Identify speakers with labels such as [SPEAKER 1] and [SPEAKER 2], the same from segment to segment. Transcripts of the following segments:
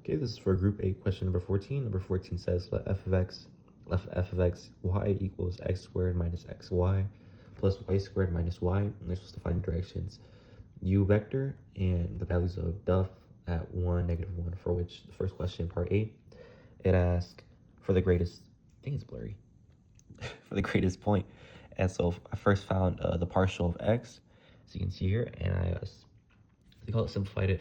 [SPEAKER 1] Okay, this is for group 8, question number 14. Number 14 says let f of x y equals x squared minus xy plus y squared minus y. And they're supposed to find directions u vector and the values of duff at 1, -1, for which the first question, part 8, it asks for the greatest, I think it's blurry, for the greatest point. And so I first found the partial of x, so you can see here, and they call it simplified it,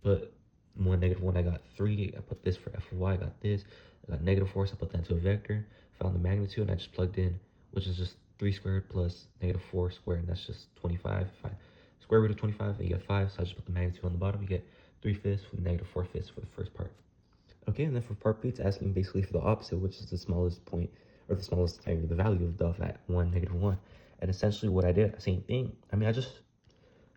[SPEAKER 1] put 1, -1, I got 3, I put this for f of y, I got this, I got -4, so I put that into a vector, found the magnitude, and I just plugged in, which is just 3 squared plus -4 squared, and that's just 25. If I square root of 25, and you get 5, so I just put the magnitude on the bottom, you get 3/5 with -4/5 for the first part. Okay, and then for part B, it's asking basically for the opposite, which is the smallest point, or the smallest, the value of duff at 1, -1. And essentially what I did, same thing. I mean, I just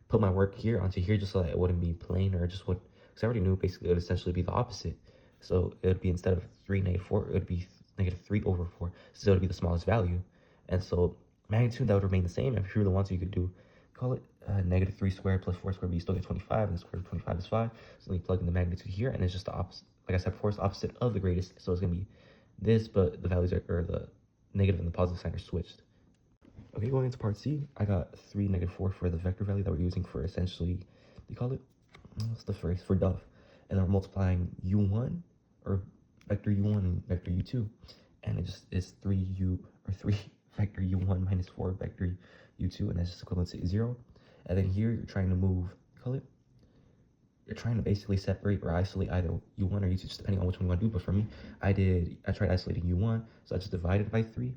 [SPEAKER 1] put my work here onto here just so that it wouldn't be plain, or just would, because I already knew basically it would essentially be the opposite. So it would be, instead of 3, -4, it would be -3/4. So it would be the smallest value. And so magnitude, that would remain the same. If you really want to, you could do, call it -3 squared plus 4 squared, but you still get 25, and the square root of 25 is 5. So then you plug in the magnitude here, and it's just the opposite. Like I said before, it's the opposite of the greatest. So it's going to be this, but the values are, or the negative and the positive sign are switched. Okay, going into part C, I got 3, -4 for the vector value that we're using for essentially, they call it, what's the phrase, for duff. And then we're multiplying u1, or vector u1 and vector u2. And it just is 3 vector u1 minus 4 vector u2, and that's just equivalent to 0. And then here you're trying to move, call it, you're trying to basically separate or isolate either u1 or u2, just depending on which one you want to do. But for me, I tried isolating u1, so I just divided by 3.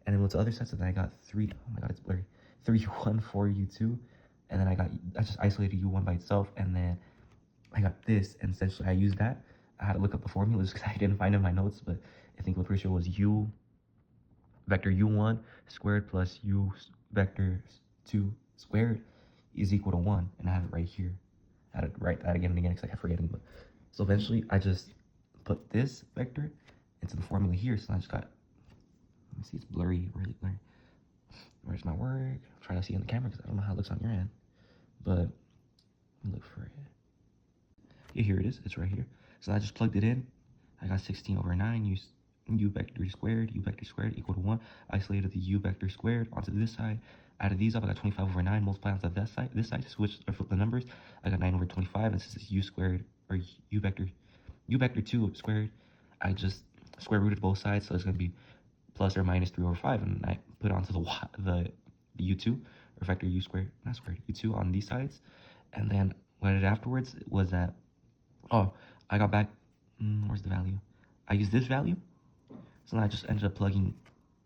[SPEAKER 1] And then what's the other side? So then I got 3, oh my god, it's blurry, 3u1, 4u2, and then I just isolated u1 by itself, and then I got this, and essentially I used that. I had to look up the formula just because I didn't find it in my notes, but I think what pretty sure was u vector u1 squared plus u vector 2 squared is equal to 1, and I have it right here. I had to write that again and again because I kept forgetting. But so eventually I just put this vector into the formula here, so I just got, let me see, it's blurry, really blurry. Where's my work? I'm trying to see on the camera because I don't know how it looks on your end. But let me look for it. Yeah, here it is. It's right here. So I just plugged it in. I got 16/9 u vector squared equal to 1. Isolated the u vector squared onto this side. Added these up. I got 25/9. Multiply onto this side. Switch or flip the numbers. I got 9/25. And since it's u squared, or u vector 2 squared, I just square rooted both sides. So it's going to be plus or minus 3/5, and I put onto the u2, or vector u squared, not squared, u2 on these sides. And then what I did afterwards was that, oh, I got back, where's the value? I used this value, so then I just ended up plugging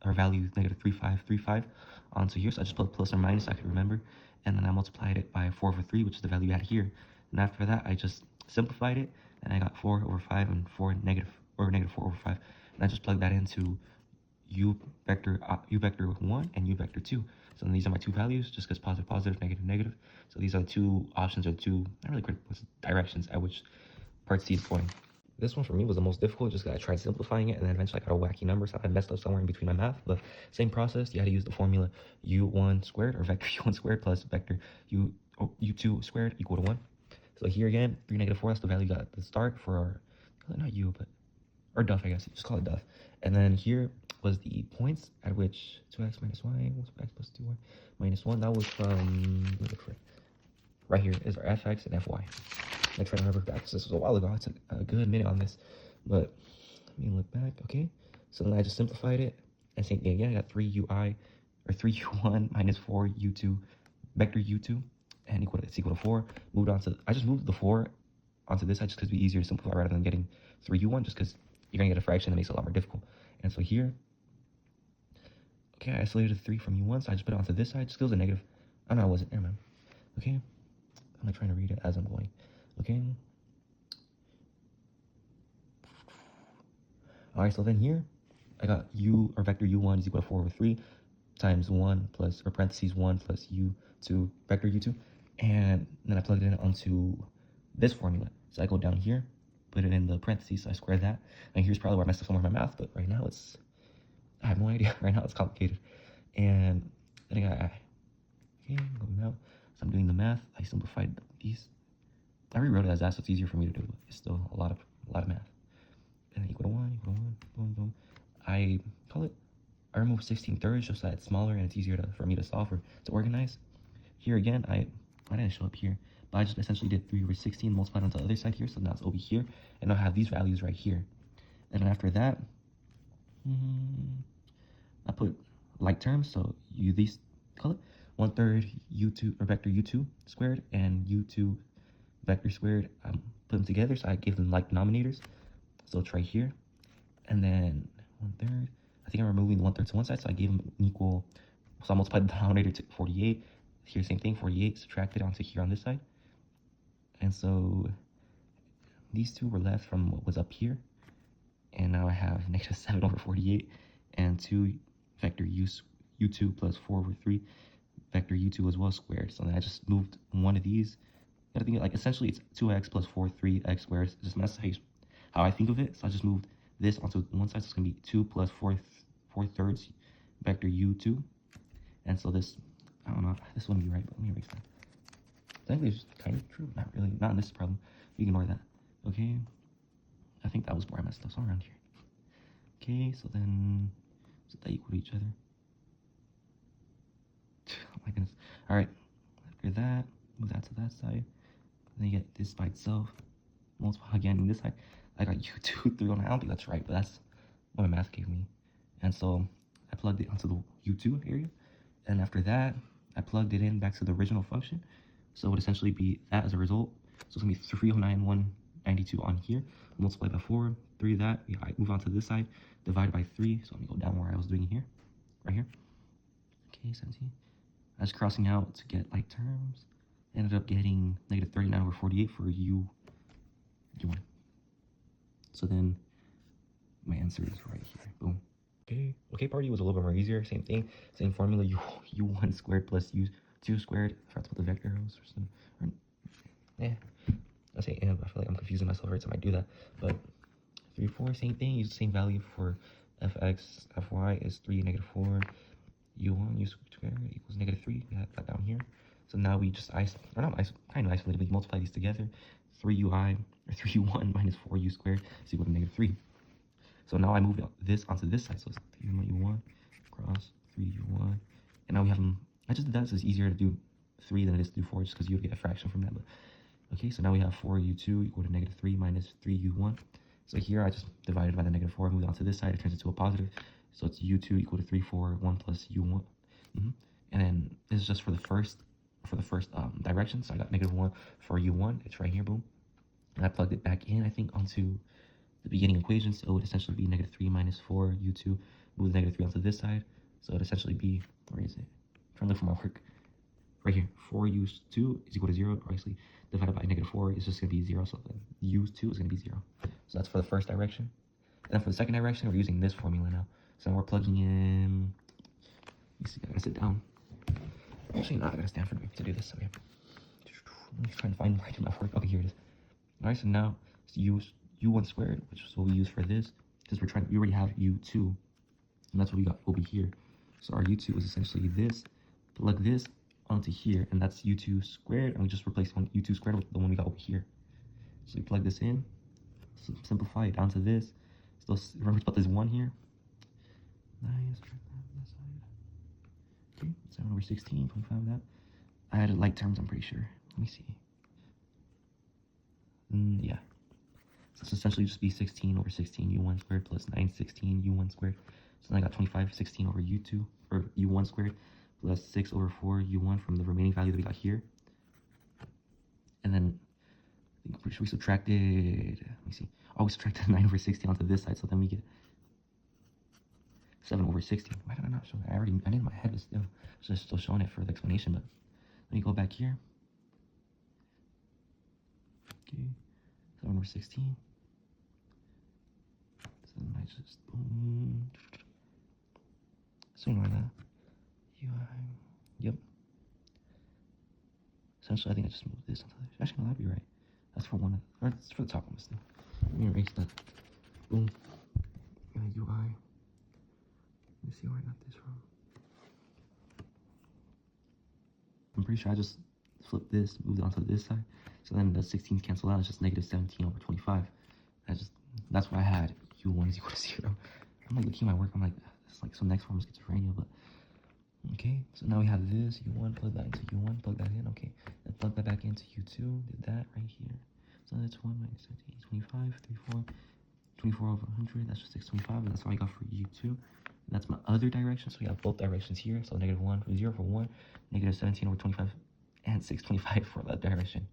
[SPEAKER 1] our value -3535 onto here. So I just put plus or minus so I could remember, and then I multiplied it by 4/3, which is the value you had here. And after that, I just simplified it, and I got 4/5 and -4/5, and I just plugged that into u vector 1 and u vector 2. So then these are my two values, just because positive, positive, negative, negative. So these are the two options, or two, not really quick directions at which part C is going. This one for me was the most difficult, just because I tried simplifying it, and then eventually I got a wacky number, so I messed up somewhere in between my math. But same process, you had to use the formula u1 squared, or vector u1 squared plus vector u2 squared equal to 1. So here again, 3, -4, that's the value you got at the start for our, not u, but, or duff, I guess, just call it duff. And then here was the points at which 2x minus y was x plus 2y minus 1. That was from, look for it. Right here is our fx and fy. I tried to remember back, because this was a while ago. I took a good minute on this, but let me look back. Okay, so then I just simplified it, and same thing again. I got 3u1 minus 4u2 vector u2, and it's equal to 4. I just moved the 4 onto this side just because it'd be easier to simplify rather than getting 3u1, just because you're gonna get a fraction that makes it a lot more difficult. And so here, okay, I isolated 3 from u1, so I just put it onto this side just because it was a negative. Oh no, I wasn't. Never mind. Okay, I'm like trying to read it as I'm going. Okay. All right, so then here, I got vector u1 is equal to 4/3 times 1 plus, or parentheses 1 plus u2, vector u2. And then I plugged it in onto this formula. So I go down here, put it in the parentheses, so I square that. And here's probably where I messed up somewhere in my math, but right now I have no idea. Right now it's complicated. And then okay, go now. So I'm doing the math. I simplified these I rewrote it as that, so it's easier for me to do. It's still a lot of math. And then equal to 1, boom, boom. I remove 16 thirds just so that it's smaller and it's easier for me to solve or to organize. Here again, I didn't show up here, but I just essentially did 3 over 16 multiplied onto the other side here, so now it's over here, and I'll have these values right here. And then after that, I put like terms, so these 1/3 u2 or vector u2 squared and u2 vector squared. Put them together, so I gave them like denominators. So it's right here, and then 1/3. I think I'm removing 1/3 to one side, so I gave them an equal. So I multiplied the denominator to 48. Here, same thing, 48 subtracted onto here on this side, and so these two were left from what was up here, and now I have negative 7 over 48 and 2 vector u2 plus 4 over 3 vector u2 as well squared. So then I just moved one of these. But I think like essentially it's 2x plus 4 3x squared. It's just that's how I think of it. So I just moved this onto one side, so it's gonna be 2 plus 4 thirds vector u2. And so this, I don't know, this wouldn't be right, but let me erase that. Technically it's kind of true, not really, not in this problem. We ignore that. Okay, I think that was where I messed up, so around here. Okay, so then set that equal to each other. Oh my goodness. All right, after that, move that to that side. Then you get this by itself. Multiply again on this side. I got u2 3 on. I don't think that's right, but that's what my math gave me. And so I plugged it onto the u2 area. And after that, I plugged it in back to the original function. So it would essentially be that as a result. So it's gonna be 309,192 on here. Multiply by 4, 3 that. I move on to this side. Divide by 3. So I'm gonna go down where I was doing here. Right here. Okay, 17. I was crossing out to get like terms. Ended up getting negative 39 over 48 for u1. So then my answer is right here. Boom. Okay, part U was a little bit more easier. Same thing, same formula. u1 squared plus u2 squared. I forgot to put the vector arrows or something. I say and, but I feel like I'm confusing myself every time I do that. But 3, 4, same thing. Use the same value for fx, fy is 3, negative 4. u1 u squared equals negative 3. We have that down here. So now we just kind of isolated. We multiply these together. 3ui or 3u1 minus 4u squared is equal to negative 3. So now I move this onto this side. So it's 3u1 cross 3u1, and now we have them. I just did that so it's easier to do 3 than it is to do 4, just because you would get a fraction from that. But okay, so now we have 4u2 equal to negative 3 minus 3u1. So here I just divided by the negative 4, moved on to this side. It turns into a positive. So it's u2 equal to 3, 4, 1 plus u1. And then this is just for the first direction. So I got negative 1 for u1. It's right here, boom. And I plugged it back in, I think, onto the beginning equation. So it would essentially be negative 3 minus 4 u2. Move the negative 3 onto this side. So it would essentially be, where is it? I'm trying to look for my work. Right here, 4u2 is equal to 0. Obviously, divided by negative 4 is just going to be 0. So then u2 is going to be 0. So that's for the first direction. And then for the second direction, we're using this formula now. So we're plugging in. Let me see, I gotta sit down. Actually, not. I gotta stand for me to do this. Okay. I'm just trying to find where I do my work. Okay, here it is. All right, so now let's use u1 squared, which is what we use for this, because we already have u2, and that's what we got over here. So our u2 is essentially this. Plug this onto here, and that's u2 squared, and we just replace u2 squared with the one we got over here. So we plug this in, simplify it down to this. Still remember about this 1 here. Nice. Okay, 7 over 16, 25 of that. I added like terms, I'm pretty sure. Let me see. Yeah. So it's essentially just be 16 over 16 u1 squared plus 9 16 u1 squared. So then I got 25 16 over u2, or u1 squared, plus 6 over 4 u1 from the remaining value that we got here. And then I think I'm pretty sure we subtracted, let me see. Oh, we subtracted 9 over 16 onto this side, so then we get 7 over 16. Why did I not show that? I did in my head, but still showing it for the explanation. But let me go back here. Okay, 7 over 16. So then I just boom. So ignore that. Yep. Essentially, I think I just moved this onto this. Actually, no, that'd be right. That's for one. Or it's for the top one still. Let me erase that. Boom. UI. Let me see where I got this from. I'm pretty sure I just flip this, move it onto this side. So then the 16s cancel out, it's just negative 17 over 25. That's what I had. U1 is equal to 0. I'm like looking at my work, I'm like, it's like some next form is schizophrenia, but okay. So now we have this, U1, plug that into U1, plug that in, okay. Then plug that back into U2, did that right here. So that's 1 minus 17, 25, 34, 24 over 100, that's just 625, and that's all I got for U2. That's my other direction, so we have both directions here. So negative 1, 0 for 1, negative 17 over 25, and 625 for that direction.